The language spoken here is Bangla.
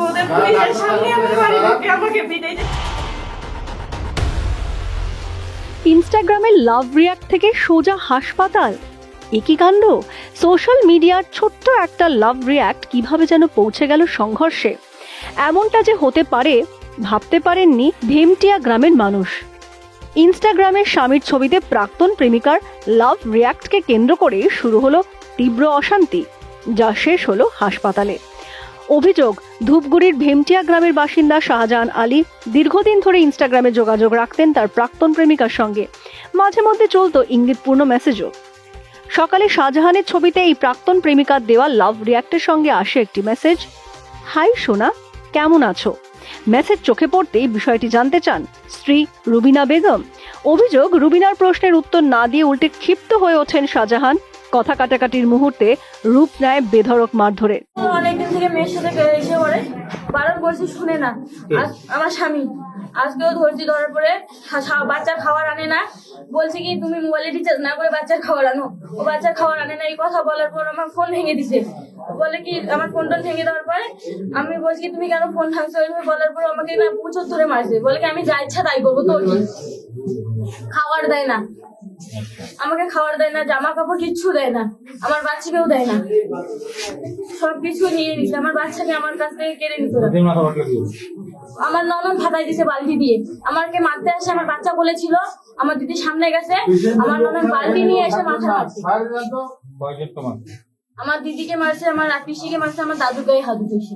ওদের পুলিশের সামনে আমার বাড়ির লোকে আমাকে পিটাই। ইনস্টাগ্রামে লাভ রিয়াক্ট থেকে সোজা হাসপাতাল, একই কাণ্ড। সোশ্যাল মিডিয়ার ছোট্ট একটা লাভ রিয়াক্ট কিভাবে যেন পৌঁছে গেল সংঘর্ষে। এমনটা যে হতে পারে ভাবতে পারেননি ভেমটিয়া গ্রামের মানুষ। ইনস্টাগ্রামে স্বামীর ছবিতে প্রাক্তন প্রেমিকার লাভ রিয়াক্টকে কেন্দ্র করে শুরু হলো তীব্র অশান্তি, যা শেষ হলো হাসপাতালে। অভিযোগ, ধূপগুড়ির ভেমটিয়া গ্রামের বাসিন্দা শাহজাহান আলী দীর্ঘদিন ধরে ইনস্টাগ্রামে যোগাযোগ রাখতেন তার প্রাক্তন প্রেমিকার সঙ্গে। মাঝে মধ্যে চলতো ইঙ্গিতপূর্ণ মেসেজও। সকালে শাহজাহানের ছবিতে এই প্রাক্তন প্রেমিকার দেওয়া লাভ রিয়াক্টের সঙ্গে আসে একটি মেসেজ, হাই সোনা, কেমন আছো? মেসেজ চোখে পড়তেই বিষয়টি জানতে চান স্ত্রী রুবিনা বেগম। অভিযোগ, রুবিনার প্রশ্নের উত্তর না দিয়ে উল্টে ক্ষিপ্ত হয়ে ওঠেন শাহজাহান। কথা কাটাকাটির মুহূর্তে রূপ নেয় বেধড়ক মারধরে। অনেকদিন থেকে মেয়ের সাথে এসে পড়ে, বারণ করছি শুনে না। আমার স্বামী আজকেও ধরছি, ধরার পরে বাচ্চার খাবার আনে না, বলছে কি তুমি মোবাইলে রিচার্জ না করে বাচ্চার খাবার আনো। ও বাচ্চার খাবার আনে না, এই কথা বলার পর আমার ফোন ভেঙে দিছে। বলে কি আমার ফোনটা ভেঙে দেওয়ার পরে আমি বলছি কি তুমি কেন ফোন ভাঙছো, ওইভাবে বলার পর আমাকে না প্রচুর ধরে মারছে। বলে কি আমি যা ইচ্ছা তাই করবো, তোর কি? খাবার দেয় না আমাকে, খাবার দেয় না, জামা কাপড় কিচ্ছু দেয় না, আমার বাচ্চাকেও দেয় না, সবকিছু নিয়ে নিচ্ছে। আমার বাচ্চাকে আমার কাছ থেকে কেড়ে নিতে। আমার ননদ ফাটাই দিছে বালতি দিয়ে, আমাকে মারতে আসে। আমার বাচ্চা বলেছিল, আমার দিদি সামনে গেছে, আমার ননদ বালতি নিয়ে এসে মাথা মারছে। আমার দিদিকে মারছে, আমার পিসিকে মারছে, আমার দাদু গায়ে হাত দিয়েছে।